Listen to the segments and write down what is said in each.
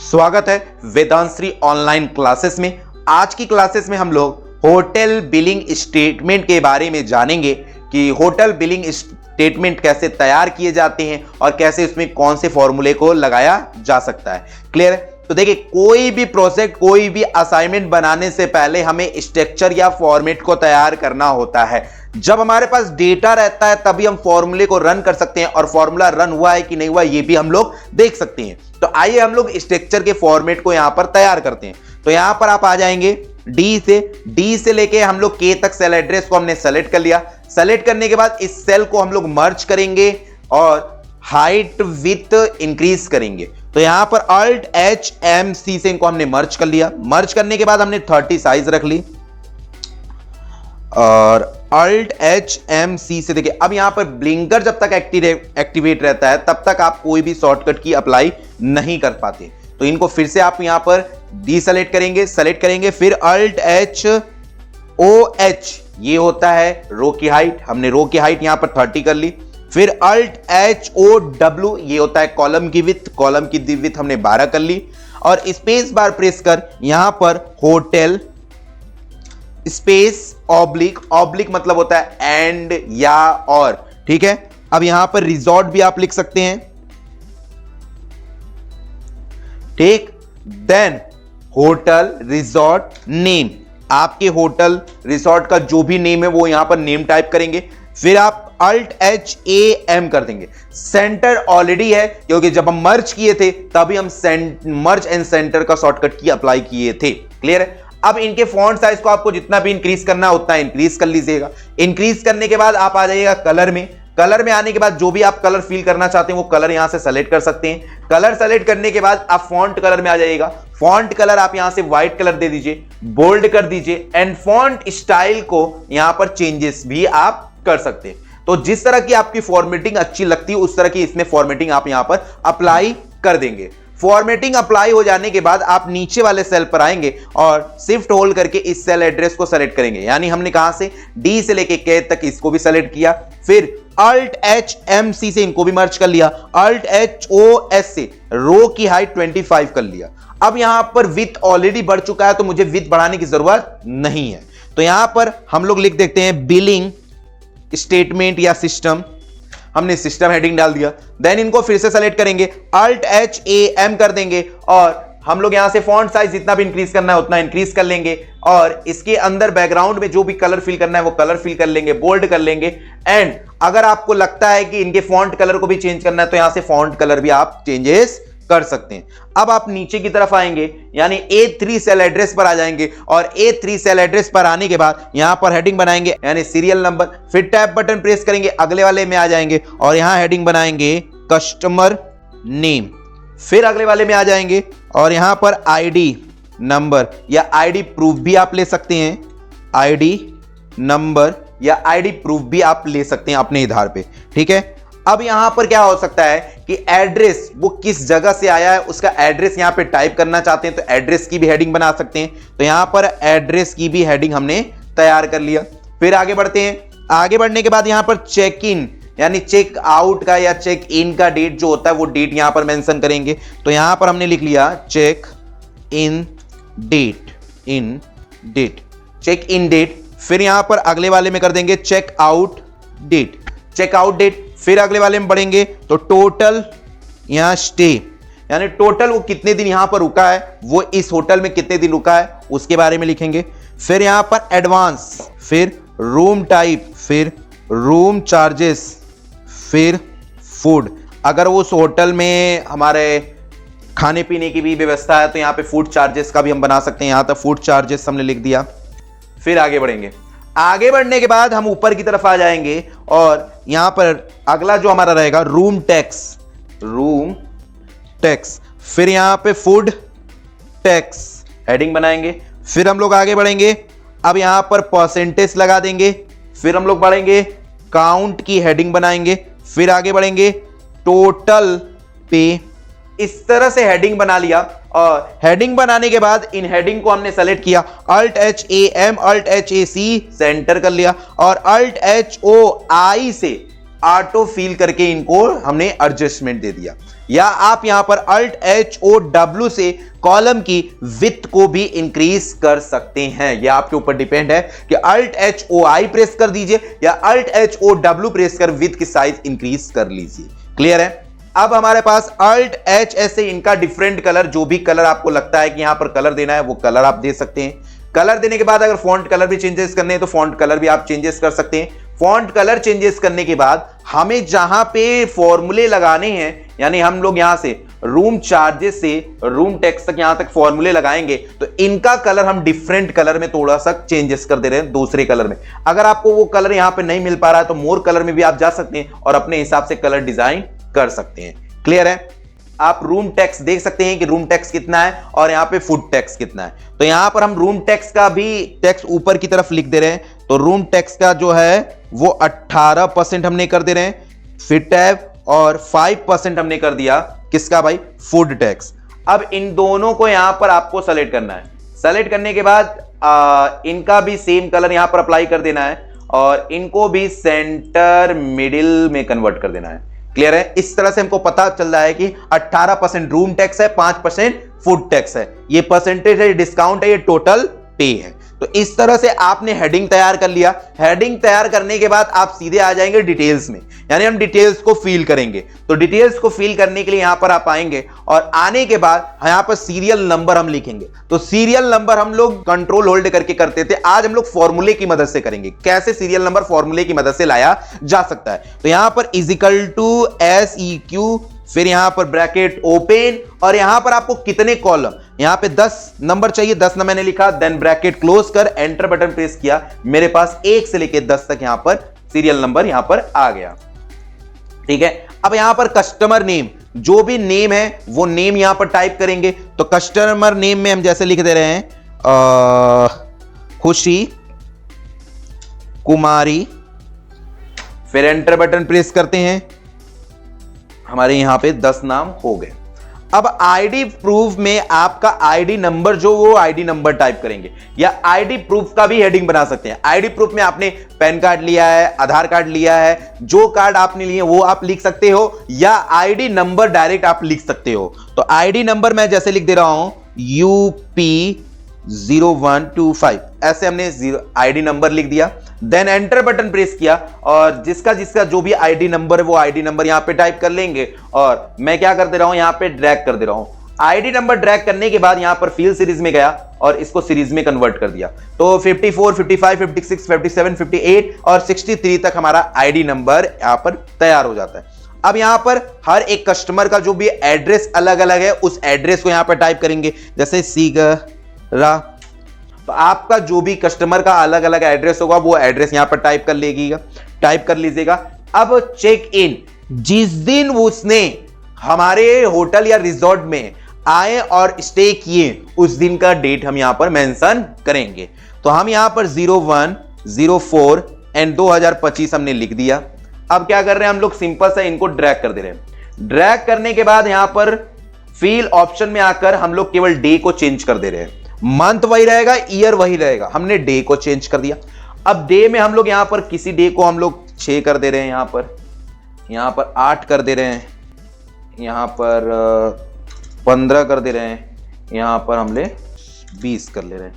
स्वागत है वेदांश्री online classes में। आज की क्लासेस में हम लोग होटल बिलिंग स्टेटमेंट के बारे में जानेंगे कि होटल बिलिंग स्टेटमेंट कैसे तैयार किए जाते हैं और कैसे उसमें कौन से फॉर्मूले को लगाया जा सकता है। क्लियर है? तो देखिए, कोई भी प्रोजेक्ट, कोई भी असाइनमेंट बनाने से पहले हमें स्ट्रक्चर या फॉर्मेट को तैयार करना होता है। जब हमारे पास डेटा रहता है तभी हम फॉर्मूले को रन कर सकते हैं और फॉर्मूला रन हुआ है कि नहीं हुआ ये भी हम लोग देख सकते हैं। तो आइए हम लोग स्ट्रक्चर के फॉर्मेट को यहां पर तैयार करते हैं। तो यहां पर आप आ जाएंगे डी से लेके हम लोग के तक सेल एड्रेस को हमने सेलेक्ट कर लिया। सेलेक्ट करने के बाद इस सेल को हम लोग मर्ज करेंगे और हाइट विथ इंक्रीज करेंगे। तो यहां पर अल्ट एच एम सी से इनको हमने मर्ज कर लिया। मर्ज करने के बाद हमने 30 साइज रख ली और अल्ट एच एम सी से देखिए, अब यहां पर ब्लिंकर जब तक एक्टिवेट रहता है तब तक आप कोई भी शॉर्टकट की अप्लाई नहीं कर पाते। तो इनको फिर से आप यहां पर डी सेलेक्ट करेंगे, फिर अल्ट एच ओ एच, ये होता है रो की हाइट। हमने रो की हाइट यहां पर 30 कर ली। फिर अल्ट एच ओ डब्ल्यू, ये होता है कॉलम की विथ हमने 12 कर ली और स्पेस बार प्रेस कर यहां पर होटल स्पेस ऑब्लिक मतलब होता है एंड या और। ठीक है, अब यहां पर रिजॉर्ट भी आप लिख सकते हैं। ठीक, देन होटल रिजॉर्ट नेम, आपके होटल रिजॉर्ट का जो भी नेम है वो यहां पर नेम टाइप करेंगे। फिर आप अल्ट एच ए एम कर देंगे। सेंटर ऑलरेडी है क्योंकि जब हम मर्ज किए थे तभी हम मर्ज एंड सेंटर का शॉर्टकट की अप्लाई किए थे। क्लियर है? अब इनके फॉन्ट साइज को आपको जितना भी इंक्रीज करना है उतना इंक्रीज कर लीजिएगा। इंक्रीज करने के बाद आप आ जाइएगा कलर में आने के बाद जो भी आप कलर फिल करना चाहते हैं वो कलर यहां से सेलेक्ट कर सकते हैं। कलर सेलेक्ट करने के बाद आप फॉन्ट कलर में आ जाइएगा। फॉन्ट कलर आप यहां से व्हाइट कलर दे दीजिए, बोल्ड कर दीजिए एंड फॉन्ट स्टाइल को यहां पर चेंजेस भी आप कर सकते हैं। तो जिस तरह की आपकी फॉर्मेटिंग अच्छी लगती है उस तरह की इसमें फॉर्मेटिंग आप यहां पर अप्लाई कर देंगे। फॉर्मेटिंग अप्लाई हो जाने के बाद आप नीचे वाले सेल पर आएंगे और शिफ्ट होल्ड करके इस सेल एड्रेस को सेलेक्ट करेंगे। यानी हमने कहां से डी से लेके के तक इसको भी सेलेक्ट किया। फिर अल्ट एच एम सी से इनको भी मर्ज कर लिया। अल्ट एच ओ एस से रो की हाइट 25 कर लिया। अब यहां पर विथ ऑलरेडी बढ़ चुका है तो मुझे विथ बढ़ाने की जरूरत नहीं है। तो यहां पर हम लोग लिख देते हैं बिलिंग स्टेटमेंट या सिस्टम। हमने सिस्टम हेडिंग डाल दिया। देन इनको फिर से सेलेक्ट करेंगे, अल्ट एच ए एम कर देंगे और हम लोग यहां से फॉन्ट साइज जितना भी इंक्रीज करना है उतना इंक्रीज कर लेंगे और इसके अंदर बैकग्राउंड में जो भी कलर फिल करना है वो कलर फिल कर लेंगे, बोल्ड कर लेंगे। एंड अगर आपको लगता है कि इनके फॉन्ट कलर को भी चेंज करना है तो यहां से फॉन्ट कलर भी आप चेंजेस कर सकते हैं। अब आप नीचे की तरफ आएंगे यानी A3 सेल एड्रेस पर आ जाएंगे और A3 सेल एड्रेस पर आने के बाद यहां पर हेडिंग बनाएंगे यानी सीरियल नंबर। फिर टैब बटन प्रेस करेंगे, अगले वाले में आ जाएंगे और यहां हेडिंग बनाएंगे कस्टमर नेम। फिर अगले वाले में आ जाएंगे और यहां पर आईडी नंबर या आईडी प्रूफ भी आप ले सकते हैं। आईडी नंबर या आईडी प्रूफ भी आप ले सकते हैं अपने आधार पे। ठीक है, अब यहां पर क्या हो सकता है कि एड्रेस वो किस जगह से आया है उसका एड्रेस यहां पे टाइप करना चाहते हैं तो एड्रेस की भी हेडिंग बना सकते हैं। तो यहां पर एड्रेस की भी हेडिंग हमने तैयार कर लिया। फिर आगे बढ़ते हैं। आगे बढ़ने के बाद यहां पर चेक इन यानी चेक आउट का या चेक इन का डेट जो होता है वो डेट यहां पर मेंशन करेंगे। तो यहां पर हमने लिख लिया check in check in date. फिर यहां पर अगले वाले में कर देंगे चेक आउट डेट। फिर अगले वाले में बढ़ेंगे तो टोटल यहां स्टे यानी टोटल वो कितने दिन यहां पर रुका है, वो इस होटल में कितने दिन रुका है उसके बारे में लिखेंगे। फिर यहां पर एडवांस, फिर रूम टाइप, फिर रूम चार्जेस, फिर फूड। अगर उस होटल में हमारे खाने पीने की भी व्यवस्था है तो यहां पे फूड चार्जेस का भी हम बना सकते हैं। यहां तक फूड चार्जेस हमने लिख दिया। फिर आगे बढ़ेंगे। आगे बढ़ने के बाद हम ऊपर की तरफ आ जाएंगे और यहां पर अगला जो हमारा रहेगा रूम टैक्स। फिर यहां पे फूड टैक्स हेडिंग बनाएंगे। फिर हम लोग आगे बढ़ेंगे। अब यहां पर परसेंटेज लगा देंगे। फिर हम लोग बढ़ेंगे काउंट की हेडिंग बनाएंगे। फिर आगे बढ़ेंगे टोटल पे। इस तरह से हेडिंग बना लिया और हेडिंग बनाने के बाद इन हेडिंग को हमने सेलेक्ट किया, alt H A M alt H A C center कर लिया और अल्ट एच ओ आई से ऑटो फिल करके इनको हमने एडजस्टमेंट दे दिया। या आप यहां पर Alt HOW से कॉलम की विड्थ को भी इंक्रीज कर सकते हैं। यह आपके ऊपर डिपेंड है कि Alt HOI प्रेस कर दीजिए या Alt HOW प्रेस कर विड्थ की साइज इंक्रीज कर लीजिए। क्लियर है? अब हमारे पास Alt H ऐसे इनका डिफरेंट कलर, जो भी कलर आपको लगता है कि यहां पर कलर देना है वो कलर आप दे सकते हैं। कलर देने के बाद अगर फॉन्ट कलर भी चेंजेस करने हैं तो फॉन्ट कलर भी आप चेंजेस कर सकते हैं। फॉन्ट कलर चेंजेस करने के बाद हमें जहां पे फॉर्मूले लगाने हैं, यानी हम लोग यहां से रूम चार्जेस से रूम टैक्स तक यहां तक फॉर्मूले लगाएंगे, तो इनका कलर हम डिफरेंट कलर में थोड़ा सा चेंजेस कर दे रहे हैं, दूसरे कलर में। अगर आपको वो कलर यहां पे नहीं मिल पा रहा है तो मोर कलर में भी आप जा सकते हैं और अपने हिसाब से कलर डिजाइन कर सकते हैं। क्लियर है? आप रूम टैक्स देख सकते हैं कि रूम टैक्स कितना है और यहां पे फूड टैक्स कितना है। तो यहां पर हम रूम टैक्स का भी टैक्स ऊपर की तरफ लिख दे रहे हैं। तो रूम टैक्स का जो है वो 18% हमने कर दे रहे हैं फिट टैब, और 5% हमने कर दिया किसका भाई? Food tax. अब इन दोनों को यहां पर आपको सेलेक्ट करना है। सेलेक्ट करने के बाद इनका भी सेम कलर यहां पर अप्लाई कर देना है और इनको भी सेंटर मिडिल में कन्वर्ट कर देना है। क्लियर है? इस तरह से हमको पता चल रहा है कि 18% रूम टैक्स है, 5% फूड टैक्स है, ये परसेंटेज है, डिस्काउंट है, ये टोटल पे है। तो इस तरह से आपने हेडिंग तैयार कर लिया। हेडिंग तैयार करने के बाद आप सीधे आ जाएंगे डिटेल्स में, यानी हम डिटेल्स को फिल करेंगे। तो डिटेल्स को फिल करने के लिए यहां पर आप आएंगे और आने के बाद यहां पर सीरियल नंबर हम लिखेंगे। तो सीरियल नंबर हम लोग कंट्रोल होल्ड करके करते थे, आज हम लोग फॉर्मूले की मदद से करेंगे। कैसे सीरियल नंबर फॉर्मूले की मदद से लाया जा सकता है? तो यहां पर इजिकल टू SEQ, फिर यहां पर ब्रैकेट ओपन, और यहां पर आपको कितने कॉलम, यहां पे 10 नंबर चाहिए, 10 ना मैंने लिखा, देन ब्रैकेट क्लोज कर एंटर बटन प्रेस किया, मेरे पास 1 से लेकर 10 तक यहां पर सीरियल नंबर यहां पर आ गया। ठीक है? अब यहां पर कस्टमर नेम, जो भी नेम है वो नेम यहां पर टाइप करेंगे। तो कस्टमर नेम में हम जैसे लिख दे रहे हैं खुशी कुमारी, फिर एंटर बटन प्रेस करते हैं, हमारे यहां पे 10 नाम हो गए। अब आईडी प्रूफ में आपका आईडी नंबर, जो वो आईडी नंबर टाइप करेंगे, या आईडी प्रूफ का भी हेडिंग बना सकते हैं। आईडी प्रूफ में आपने पैन कार्ड लिया है, आधार कार्ड लिया है, जो कार्ड आपने लिए वो आप लिख सकते हो, या आईडी नंबर डायरेक्ट आप लिख सकते हो। तो आईडी नंबर मैं जैसे लिख दे रहा हूं UP0125, ऐसे हमने आईडी नंबर लिख दिया। देन एंटर बटन प्रेस किया और जिसका जिसका जो भी आईडी नंबर है वो आईडी नंबर यहां पे टाइप कर लेंगे, और मैं क्या कर दे रहा हूं, यहां पे ड्रैग कर दे रहा हूं। आईडी नंबर ड्रैग करने के बाद यहां पर फील्ड सीरीज में गया और इसको सीरीज में कन्वर्ट कर दिया। तो 54, 55, 56, 57, 58 और 63 तक हमारा आईडी नंबर यहां पर तैयार हो जाता है। अब यहां पर हर एक कस्टमर का जो भी एड्रेस अलग अलग है, उस एड्रेस को यहां पर टाइप करेंगे, जैसे सीगरा। तो आपका जो भी कस्टमर का अलग अलग एड्रेस होगा वो एड्रेस यहां पर टाइप कर लीजिएगा। अब चेक इन, जिस दिन उसने हमारे होटल या रिजॉर्ट में आए और स्टे किए, उस दिन का डेट हम यहां पर मेंशन करेंगे। तो हम यहां पर 01, 04 एंड 2025 हमने लिख दिया। अब क्या कर रहे हैं हम लोग, सिंपल सा इनको ड्रैग कर दे रहे हैं। ड्रैग करने के बाद यहां पर फिल ऑप्शन में आकर हम लोग केवल डे को चेंज कर दे रहे हैं। मंथ वही रहेगा, ईयर वही रहेगा, हमने डे को चेंज कर दिया। अब डे में हम लोग यहां पर किसी डे को हम लोग 6 कर दे रहे हैं, यहां पर 8 कर दे रहे हैं, यहां पर 15 कर दे रहे हैं, यहां पर हमने 20 कर ले रहे हैं।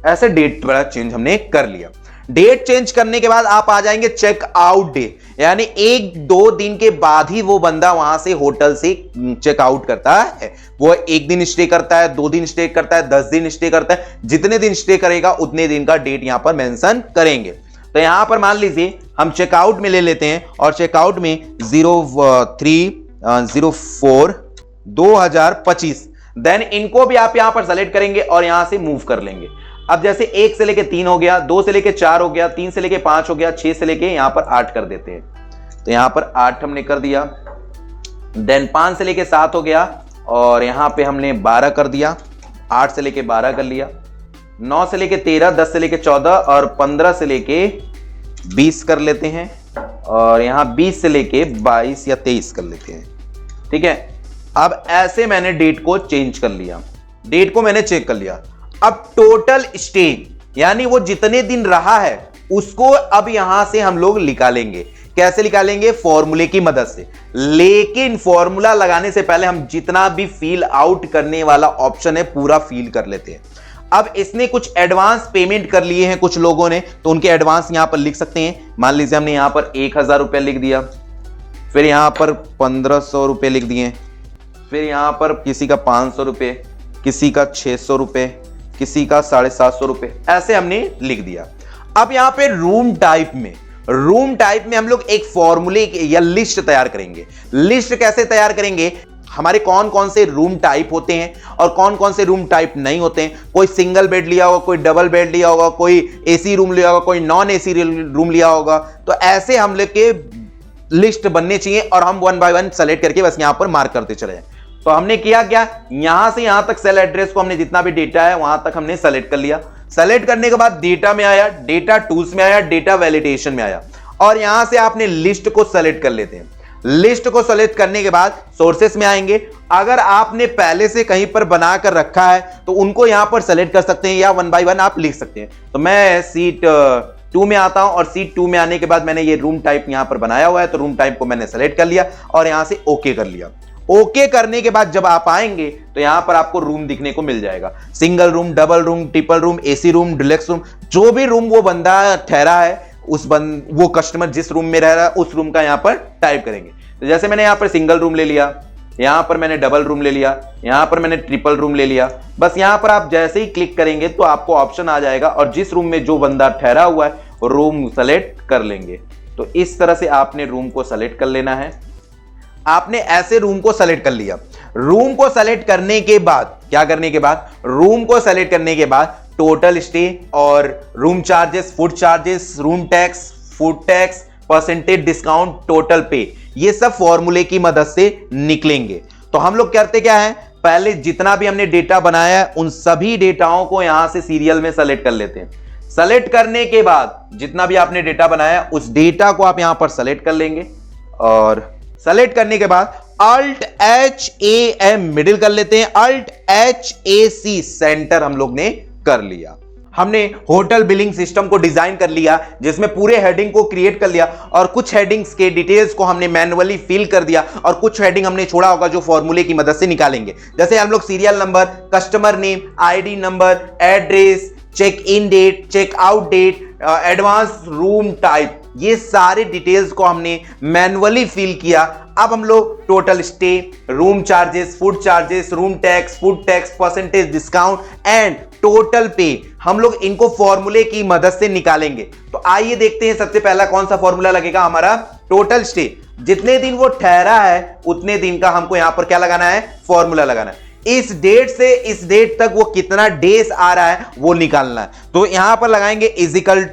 ऐसे डेट बड़ा चेंज हमने कर लिया। डेट चेंज करने के बाद आप आ जाएंगे चेक आउट डे, यानी 1-2 दिन के बाद ही वो बंदा वहां से होटल से चेक आउट करता है। वो 1 दिन स्टे करता है, 2 दिन स्टे करता है, 10 दिन स्टे करता है, जितने दिन स्टे करेगा उतने दिन का डेट यहां पर मेंशन करेंगे। तो यहां पर मान लीजिए हम चेकआउट में ले लेते हैं और चेकआउट में 03/04/2025, देन इनको भी आप यहां पर सेलेक्ट करेंगे और यहां से मूव कर लेंगे। अब जैसे 1 से लेके 3 हो गया, 2 से लेके 4 हो गया, 3 से लेके 5 हो गया, 6 से लेके यहां पर 8 कर देते हैं। तो यहां पर 8 हमने कर दिया, देन 5 से लेके 7 हो गया और यहां पे हमने 12 कर दिया, 8 से लेके 12 कर लिया, 9 से लेके 13, 10 से लेके 14 और 15 से लेके 20 कर लेते हैं, और यहां 20 से लेके 22 या 23 कर लेते हैं। ठीक है, अब ऐसे मैंने डेट को चेंज कर लिया, डेट को मैंने चेक कर लिया। अब टोटल स्टे, यानी वो जितने दिन रहा है उसको अब यहां से हम लोग निकालेंगे। कैसे निकालेंगे? फॉर्मूले की मदद से। लेकिन फॉर्मूला लगाने से पहले हम जितना भी फिल आउट करने वाला ऑप्शन है पूरा फिल कर लेते हैं। अब इसने कुछ एडवांस पेमेंट कर लिए हैं कुछ लोगों ने, तो उनके एडवांस यहां पर लिख सकते हैं। मान लीजिए हमने यहां पर 1000 रुपए लिख दिया, फिर यहां पर 1500 रुपए लिख दिए, फिर यहां पर किसी का 500 रुपए, किसी का 600 रुपए, किसी का 750 रुपए, ऐसे हमने लिख दिया। अब यहां पे रूम टाइप में हम लोग एक फॉर्मूले या लिस्ट तैयार करेंगे। लिस्ट कैसे तैयार करेंगे? हमारे कौन कौन से रूम टाइप होते हैं और कौन कौन से रूम टाइप नहीं होते हैं। कोई सिंगल बेड लिया होगा, कोई डबल बेड लिया होगा, कोई एसी रूम लिया होगा, कोई नॉन एसी रूम लिया होगा। तो ऐसे हम लोग के लिस्ट बनने चाहिए और हम 1 बाय 1 सेलेक्ट करके बस यहां पर मार्क करते चले जाएं। तो हमने किया क्या, यहां से यहां तक सेल एड्रेस को हमने जितना भी डेटा है वहां तक हमने सेलेक्ट कर लिया। सेलेक्ट करने के बाद डेटा में आया, डेटा टूल्स में आया, डेटा वैलिडेशन में आया और यहां से आपने लिस्ट को सेलेक्ट कर लेते हैं। लिस्ट को सेलेक्ट करने के बाद सोर्सेस में आएंगे। अगर आपने पहले से कहीं पर बनाकर रखा है तो उनको यहां पर सेलेक्ट कर सकते हैं या 1 बाय 1 आप लिख सकते हैं। तो मैं सीट 2 में आता हूं और सीट 2 में आने के बाद मैंने ये रूम टाइप यहां पर बनाया हुआ है, तो रूम टाइप को मैंने सेलेक्ट कर लिया और यहां से ओके कर लिया। ओके करने के बाद जब आप आएंगे तो यहां पर आपको रूम दिखने को मिल जाएगा। Single room, double room, triple room, AC room, deluxe room, जो भी रूम वो बंदा ठहरा है वो कस्टमर जिस रूम में रह रहा है उस रूम का यहां पर टाइप करेंगे। तो जैसे मैंने यहां पर सिंगल रूम ले लिया, यहां पर मैंने डबल रूम ले लिया, यहां पर मैंने ट्रिपल रूम ले लिया। बस यहां पर आप जैसे ही क्लिक करेंगे तो आपको ऑप्शन आ जाएगा और जिस रूम में जो बंदा ठहरा हुआ है वो रूम सेलेक्ट कर लेंगे। तो इस तरह से आपने रूम को सेलेक्ट कर लेना है। आपने ऐसे रूम को सेलेक्ट कर लिया। रूम को सेलेक्ट करने के बाद क्या करने के बाद, रूम को सेलेक्ट करने के बाद टोटल स्टे और room charges, food charges, room tax, food tax, percentage discount, total पे, ये सब फॉर्मूले की मदद से निकलेंगे। तो हम लोग करते क्या है, पहले जितना भी हमने डेटा बनाया है उन सभी डेटाओं को यहां से सीरियल में सेलेक्ट कर लेते हैं। सेलेक्ट करने के बाद जितना भी आपने डेटा बनाया उस डेटा को आप यहां पर सेलेक्ट कर लेंगे और सेलेक्ट करने के बाद Alt HAM मिडिल कर लेते हैं, Alt HAC सेंटर हम लोग ने कर लिया। हमने होटल बिलिंग सिस्टम को डिजाइन कर लिया जिसमें पूरे हेडिंग को क्रिएट कर लिया और कुछ हेडिंग्स के डिटेल्स को हमने मैन्युअली फिल कर दिया और कुछ हेडिंग हमने छोड़ा होगा जो फॉर्मूले की मदद से निकालेंगे। जैसे हम लोग serial number, customer name, ID number, address, check in date, check out date, advance room type, ये सारे डिटेल्स को हमने मैन्युअली फिल किया। अब हम लोग total stay, room charges, food charges, room tax, food tax, percentage discount and total पे, हम लोग इनको फॉर्मूले की मदद से निकालेंगे। तो आइए देखते हैं सबसे पहला कौन सा फॉर्मूला लगेगा हमारा, टोटल स्टे। जितने दिन वो ठहरा है उतने दिन का हमको यहां पर क्या लगाना है, फॉर्मूला लगाना है। इस डेट से इस डेट तक वो कितना डेज आ रहा है वो निकालना है। तो यहां पर लगाएंगे इजिकल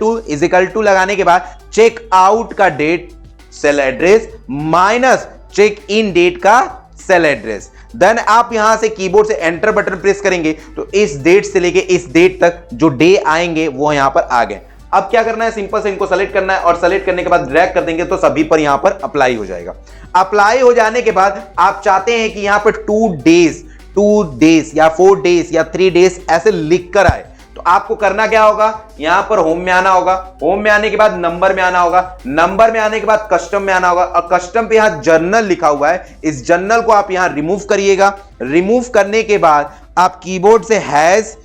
टू लगाने के बाद चेक आउट का date cell address minus check in date का सेल एड्रेस। देन आप यहां से कीबोर्ड से एंटर बटन प्रेस करेंगे तो इस डेट से लेके इस डेट तक जो डे आएंगे वो यहां पर आ गए। अब क्या करना है, सिंपल से इनको सेलेक्ट करना है और सेलेक्ट करने के बाद ड्रैग कर देंगे तो सभी पर यहां पर अप्लाई हो जाएगा। अप्लाई हो जाने के बाद आप चाहते हैं कि यहां पर 2 डेज या 4 डेज या 3 डेज ऐसे लिख कर आए, तो आपको करना क्या होगा, यहां पर होम में आना होगा, होम में आने के बाद नंबर में आना होगा, नंबर में आने के बाद कस्टम में आना होगा और कस्टम पे यहां जर्नल लिखा हुआ है, इस जर्नल को आप यहां रिमूव करिएगा। रिमूव करने के बाद आप कीबोर्ड से हैज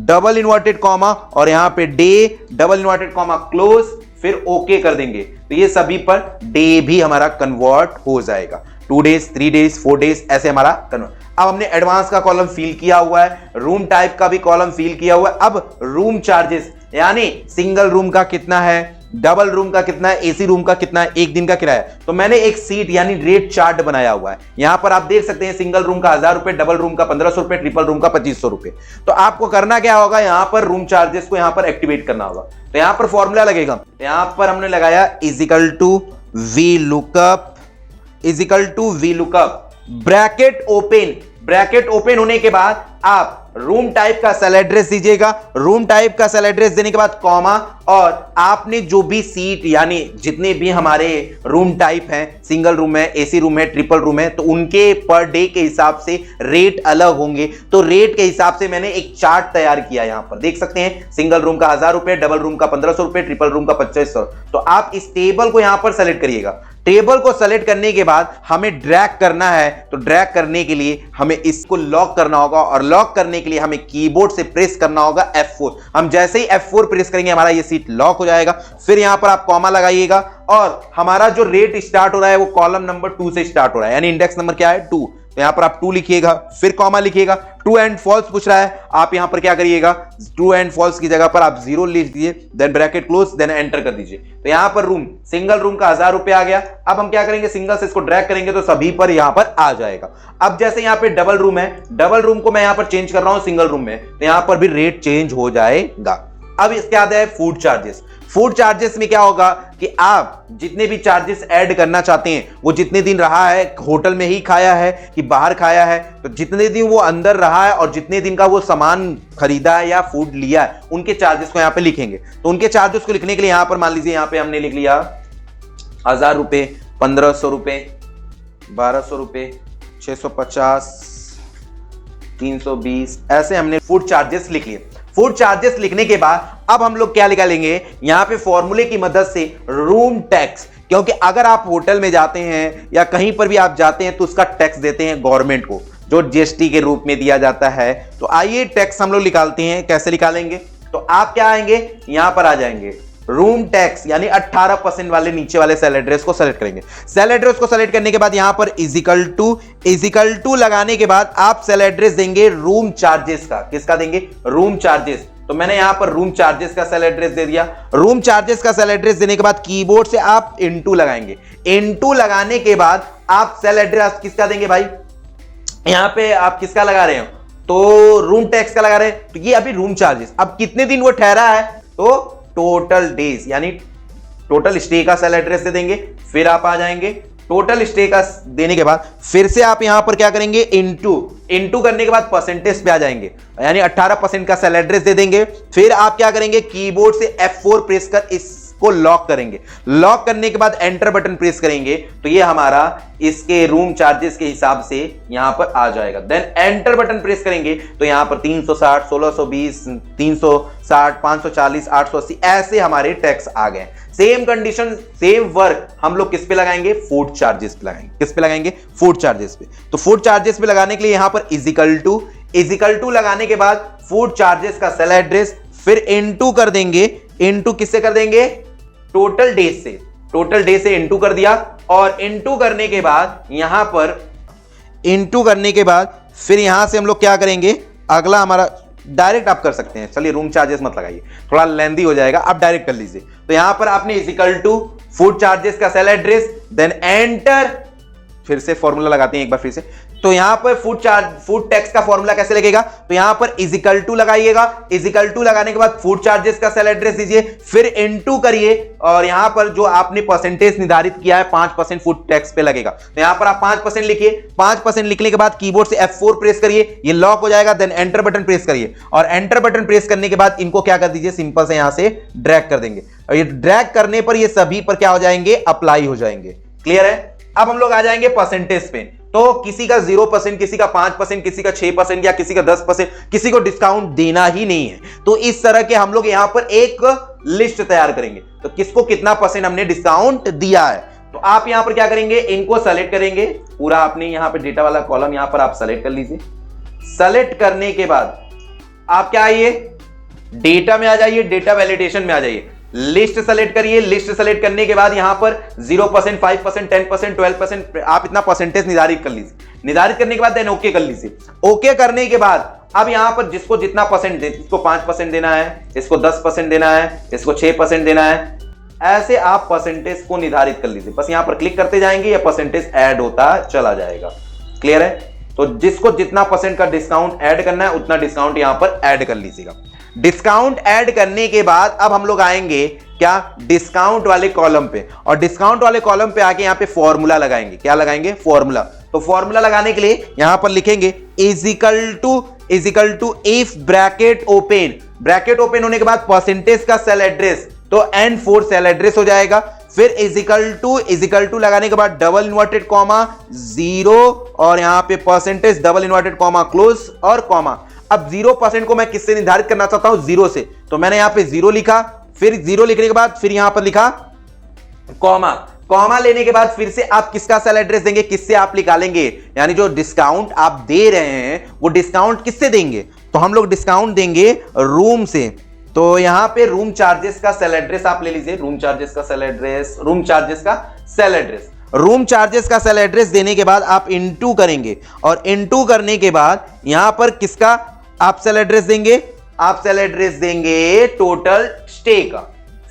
डबल इन्वर्टेड कॉमा और यहां पे day double inverted comma close, फिर ओके कर देंगे तो ये सभी पर डे भी हमारा कन्वर्ट हो जाएगा। 2 डेज, 3 डेज, 4 डेज ऐसे हमारा कन्वर्ट। अब हमने एडवांस का कॉलम फिल किया हुआ है, रूम टाइप का भी कॉलम फिल किया हुआ है। अब रूम चार्जेस यानी सिंगल रूम का कितना है, डबल रूम का कितना है, एसी रूम का कितना है, एक दिन का किराया, तो मैंने एक सीट यानी रेट चार्ट बनाया हुआ है। यहां पर आप देख सकते हैं सिंगल रूम का 1000 रुपए, डबल रूम का 1500 रुपए, ट्रिपल रूम का 2500 रुपए। तो आपको करना क्या होगा, यहां पर रूम चार्जेस को यहां पर एक्टिवेट करना होगा। तो यहां पर फॉर्मूला लगेगा, यहां पर हमने लगाया is equal to V lookup, bracket open, bracket open होने के बाद आप रूम टाइप का सेल एड्रेस दीजिएगा। रूम टाइप का सेल एड्रेस देने के बाद कॉमा, और आपने जो भी सीट यानी जितने भी हमारे रूम टाइप हैं, सिंगल रूम है, एसी रूम है, ट्रिपल रूम है, तो उनके पर डे के हिसाब से रेट अलग होंगे। तो रेट के हिसाब से मैंने एक चार्ट तैयार किया, यहां पर देख सकते हैं। सिंगल रूम का 1000 रुपए, डबल रूम का 1500 रुपए, ट्रिपल रूम का 2500। तो आप इस टेबल को यहां पर सेलेक्ट करिएगा। टेबल को सेलेक्ट करने के बाद हमें ड्रैग करना है, तो ड्रैग करने के लिए हमें इसको लॉक करना होगा, और लॉक करने के लिए हमें कीबोर्ड से प्रेस करना होगा F4। हम जैसे ही F4 प्रेस करेंगे हमारा ये सीट लॉक हो जाएगा। फिर यहां पर आप कॉमा लगाइएगा, और हमारा जो रेट स्टार्ट हो रहा है वो कॉलम नंबर 2 से स्टार्ट हो रहा है, यानी इंडेक्स नंबर क्या है 2। तो यहां पर आप 2 लिखिएगा, फिर कॉमा लिखिएगा। ट्रू एंड फॉल्स पूछ रहा है, आप यहां पर क्या करिएगा, ट्रू एंड फॉल्स की जगह पर आप 0 लिख दीजिए, then bracket close, then enter कर दीजिए। तो यहां पर रूम, सिंगल रूम का 1000 रुपए आ गया। अब हम क्या करेंगे, सिंगल से इसको ड्रैग करेंगे तो सभी पर यहां पर आ जाएगा। अब जैसे यहां पे डबल रूम है, डबल रूम को मैं यहां पर चेंज कर रहा हूं सिंगल रूम में, तो यहां पर भी रेट चेंज हो जाएगा। अब इसके बाद है फूड चार्जेस। फूड चार्जेस में क्या होगा कि आप जितने भी चार्जेस ऐड करना चाहते हैं, वो जितने दिन रहा है, होटल में ही खाया है कि बाहर खाया है, तो जितने दिन वो अंदर रहा है और जितने दिन का वो सामान खरीदा है या फूड लिया है, उनके चार्जेस को यहां पे लिखेंगे। तो उनके चार्जेस को लिखने के लिए यहां पर मान लीजिए, यहां पे हमने लिख लिया 1000 रुपए, 1500 रुपए, 1200 रुपए, 650, 320, ऐसे हमने फूड चार्जेस लिख लिए। फूड चार्जेस लिखने के बाद अब हम लोग क्या निकालेंगे, यहां पे फॉर्मूले की मदद से रूम टैक्स, क्योंकि अगर आप होटल में जाते हैं या कहीं पर भी आप जाते हैं तो उसका टैक्स देते हैं गवर्नमेंट को, जो जीएसटी के रूप में दिया जाता है। तो आइए टैक्स हम लोग निकालते हैं। कैसे निकालेंगे, तो आप क्या आएंगे, यहां पर आ जाएंगे रूम टैक्स, यानी 18% वाले नीचे वाले सेल एड्रेस को सेलेक्ट करेंगे। सेल एड्रेस को सेलेक्ट करने के बाद यहां पर इजिकल टू लगाने के बाद आप सेल एड्रेस देंगे रूम चार्जेस का। किसका देंगे, रूम चार्जेस। तो मैंने यहां पर रूम चार्जेस का सेल एड्रेस दे दिया। रूम चार्जेस का सेल एड्रेस देने के बाद कीबोर्ड से आप इनटू लगाएंगे। इनटू लगाने के बाद आप सेल एड्रेस किसका देंगे भाई, यहां पे आप किसका लगा रहे हो, तो रूम टैक्स का लगा रहे हैं। तो ये अभी रूम चार्जेस, अब कितने दिन वो ठहरा है, तो टोटल डेज यानी टोटल स्टे का सेल एड्रेस दे देंगे। फिर आप आ जाएंगे टोटल स्टे का देने के बाद फिर से आप यहां पर क्या करेंगे, इनटू करने के बाद परसेंटेज पे आ जाएंगे, यानी 18% का सेल एड्रेस दे देंगे। फिर आप क्या करेंगे, कीबोर्ड से F4 प्रेस कर इसको लॉक करेंगे। लॉक करने के बाद एंटर बटन प्रेस करेंगे, तो ये हमारा इसके रूम चार्जेस के हिसाब से यहां पर आ जाएगा। देन एंटर बटन प्रेस करेंगे तो यहां पर 360, 1620, 360, 540, 880 ऐसे हमारे टैक्स आ गए। सेम कंडीशन, सेम वर्क हम लोग किस पे लगाएंगे, फूड चार्जेस पे लगाएंगे। किस पे लगाएंगे, फूड चार्जेस पे। तो फूड चार्जेस पे लगाने के लिए यहां पर इजिकल टू लगाने के बाद फूड चार्जेस का सेल एड्रेस, फिर इनटू कर देंगे। इनटू किससे कर देंगे, टोटल डेज से। टोटल डे से इनटू कर दिया, और इनटू करने के बाद यहां पर इनटू करने के बाद फिर यहां से हम लोग क्या करेंगे, अगला हमारा डायरेक्ट आप कर सकते हैं। चलिए रूम चार्जेस मत लगाइए, थोड़ा लेंदी हो जाएगा, आप डायरेक्ट कर लीजिए। तो यहां पर आपने इजिकल टू फूड चार्जेस का सेल एड्रेस, देन एंटर, फिर से फॉर्मूला लगाते हैं एक बार फिर से। तो यहां पर फूड टैक्स का फॉर्मूला कैसे लगेगा, तो यहां पर इजिकल टू लगाइएगा। इजिकल टू लगाने के बाद फूड चार्जेस का सेल एड्रेस दीजिए, फिर इनटू करिए, और यहां पर जो आपने परसेंटेज निर्धारित किया है 5% फूड टैक्स पे लगेगा, तो यहां पर आप 5% लिखिए। 5% लिखने के बाद कीबोर्ड से F4 प्रेस करिए, ये लॉक हो जाएगा। देन एंटर बटन प्रेस करिए, और एंटर बटन प्रेस करने के बाद इनको क्या कर दीजिए, सिंपल से यहां से ड्रैग कर देंगे, और ये ड्रैग करने पर ये सभी पर क्या हो जाएंगे, अप्लाई हो जाएंगे। क्लियर है। अब हम लोग आ जाएंगे परसेंटेज पे। तो किसी का 0%, किसी का 5%, किसी का 6% या किसी का 10%, किसी को डिस्काउंट देना ही नहीं है। तो इस तरह के हम लोग यहां पर एक लिस्ट तैयार करेंगे, तो किसको कितना परसेंट हमने डिस्काउंट दिया है। तो आप यहां पर क्या करेंगे, इनको सेलेक्ट करेंगे पूरा। आपने यहां पर डेटा वाला कॉलम यहां पर आप सेलेक्ट कर लीजिए। सेलेक्ट करने के बाद आप क्या आइए, डेटा में आ जाइए, डेटा वैलिडेशन में आ जाइए, लिस्ट सेलेक्ट करिए। लिस्ट सेलेक्ट करने के बाद यहां पर 0%, 5%, 10%, 12% आप इतना परसेंटेज निर्धारित कर लीजिए। निर्धारित करने के बाद देन ओके कर लीजिए। ओके करने के बाद अब यहां पर जिसको जितना परसेंट, इसको 5% देना है, इसको 10% देना है, इसको 6% देना है, ऐसे आप परसेंटेज को निर्धारित कर लीजिए। बस यहां पर क्लिक करते जाएंगे, या परसेंटेज ऐड होता चला जाएगा। क्लियर है। तो जिसको जितना परसेंट का डिस्काउंट ऐड करना है उतना डिस्काउंट यहां पर ऐड कर लीजिएगा। डिस्काउंट ऐड करने के बाद अब हम लोग आएंगे क्या, डिस्काउंट वाले कॉलम पे, और डिस्काउंट वाले कॉलम पे आके यहां पे फॉर्मूला लगाएंगे। क्या लगाएंगे, फॉर्मूला। तो फॉर्मूला लगाने के लिए यहां पर लिखेंगे is equal to if bracket open होने के बाद परसेंटेज का सेल एड्रेस, तो N4 सेल एड्रेस हो जाएगा। फिर इज इक्वल टू लगाने के बाद डबल इन्वर्टेड कॉमा 0 और यहां पे percentage double inverted comma close और कॉमा। अब 0% को मैं किससे निर्धारित करना चाहता हूं? 0 से, तो मैंने यहां पे 0 लिखा, फिर 0 लिखने के बाद फिर यहां पर लिखा कॉमा लेने के बाद फिर से आप किसका सेल एड्रेस देंगे, किससे आप निकालेंगे, यानी जो डिस्काउंट आप दे रहे हैं वो डिस्काउंट किससे देंगे? तो हम लोग डिस्काउंट देंगे रूम से। तो यहां पे रूम चार्जेस का सेल एड्रेस आप ले लीजिए, रूम चार्जेस का सेल एड्रेस देने के बाद आप इनटू करेंगे और इनटू करने के बाद यहां पर किसका आप सेल एड्रेस देंगे? आप सेल एड्रेस देंगे टोटल स्टे का।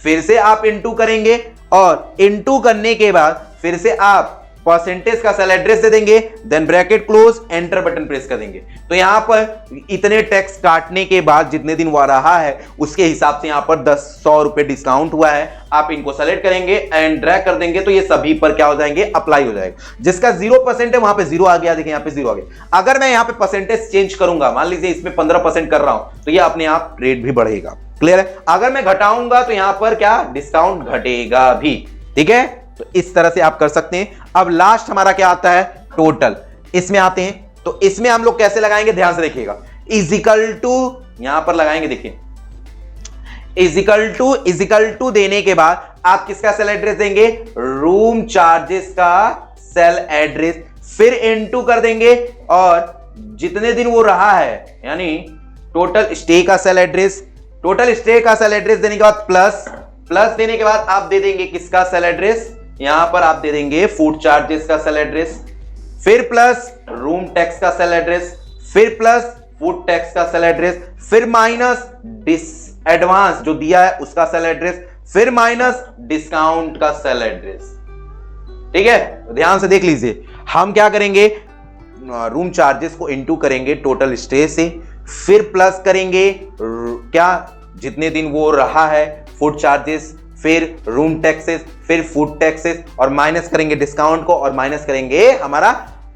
फिर से आप इनटू करेंगे और इनटू करने के बाद फिर से आप परसेंटेज का सेल एड्रेस दे देंगे, then bracket close, enter button press कर देंगे। तो यहां पर इतने टैक्स काटने के बाद जितने दिन वो रहा है उसके हिसाब से यहां पर 100 रुपए डिस्काउंट हुआ है। आप इनको सेलेक्ट करेंगे एंड ड्रैग कर देंगे तो ये सभी पर क्या हो जाएंगे? अप्लाई हो जाएगा। जिसका 0% है वहां पे 0 आ गया, देखिए यहां पे 0 आ गया। अगर मैं यहां पे परसेंटेज चेंज करूंगा, मान लीजिए इसमें 15% कर रहा हूं, तो ये अपने आप रेट भी बढ़ेगा। क्लियर है? अगर मैं घटाऊंगा तो यहां पर क्या डिस्काउंट घटेगा भी। ठीक है, तो इस तरह से आप कर सकते हैं। अब लास्ट हमारा क्या आता है? टोटल। इसमें आते हैं तो इसमें हम लोग कैसे लगाएंगे? ध्यान से देखिएगा। इज इक्वल टू यहां पर लगाएंगे, देखिए इज इक्वल टू देने के बाद आप किसका सेल एड्रेस देंगे? रूम चार्जेस का सेल एड्रेस। फिर इनटू कर देंगे और जितने दिन वो रहा है यानी टोटल स्टे का सेल एड्रेस देने के बाद प्लस देने के बाद आप दे देंगे किसका सेल एड्रेस? यहां पर आप दे देंगे फूड चार्जेस का सेल एड्रेस, फिर प्लस रूम टैक्स का सेल एड्रेस, फिर प्लस फूड टैक्स का सेल एड्रेस, फिर माइनस एडवांस जो दिया है उसका सेल एड्रेस, फिर माइनस डिस्काउंट का सेल एड्रेस। ठीक है, ध्यान से देख लीजिए। हम क्या करेंगे? रूम चार्जेस को इनटू करेंगे टोटल स्टे से, फिर प्लस करेंगे क्या जितने दिन वो रहा है फूड चार्जेस, फिर रूम टैक्सेस, फिर फूड टैक्सेस और माइनस करेंगे डिस्काउंट को और माइनस करेंगे हमारा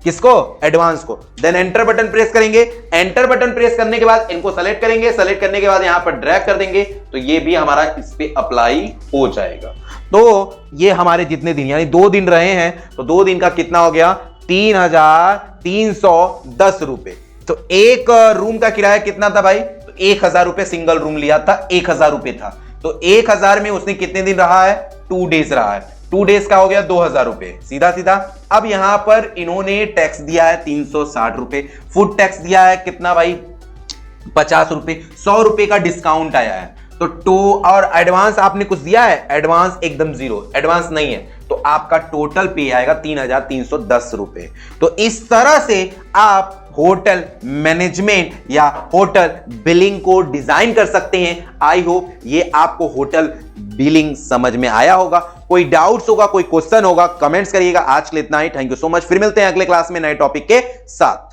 किसको? एडवांस को। देन एंटर बटन प्रेस करेंगे। एंटर बटन प्रेस करने के बाद इनको सेलेक्ट करेंगे, सेलेक्ट करने के बाद यहां पर ड्रैग कर देंगे तो ये भी हमारा इस पे अप्लाई हो जाएगा। तो ये हमारे जितने दिन यानी 2 दिन रहे हैं तो 2 दिन का कितना हो गया? 3,310 रुपए। तो एक रूम का किराया कितना था भाई? तो 1,000 रुपए सिंगल रूम लिया था, 1,000 रुपए था। तो 1,000 में उसने कितने दिन रहा है? 2 डेज रहा है। 2 डेज का हो गया 2,000 रुपए, सीधा सीधा। अब यहां पर इन्होंने टैक्स दिया है 360 रुपए, फूड टैक्स दिया है कितना भाई? 50 रुपए, 100 रुपए का डिस्काउंट आया है। तो और एडवांस आपने कुछ दिया है? एडवांस एकदम 0, एडवांस नहीं है। तो आपका टोटल पे आएगा 3,310 रुपए। तो इस तरह से आप होटल मैनेजमेंट या होटल बिलिंग को डिजाइन कर सकते हैं। आई होप ये आपको होटल बिलिंग समझ में आया होगा। कोई डाउट्स होगा, कोई क्वेश्चन होगा, कमेंट्स करिएगा। आज के लिए इतना ही। Thank you so much. फिर मिलते हैं अगले क्लास में नए टॉपिक के साथ।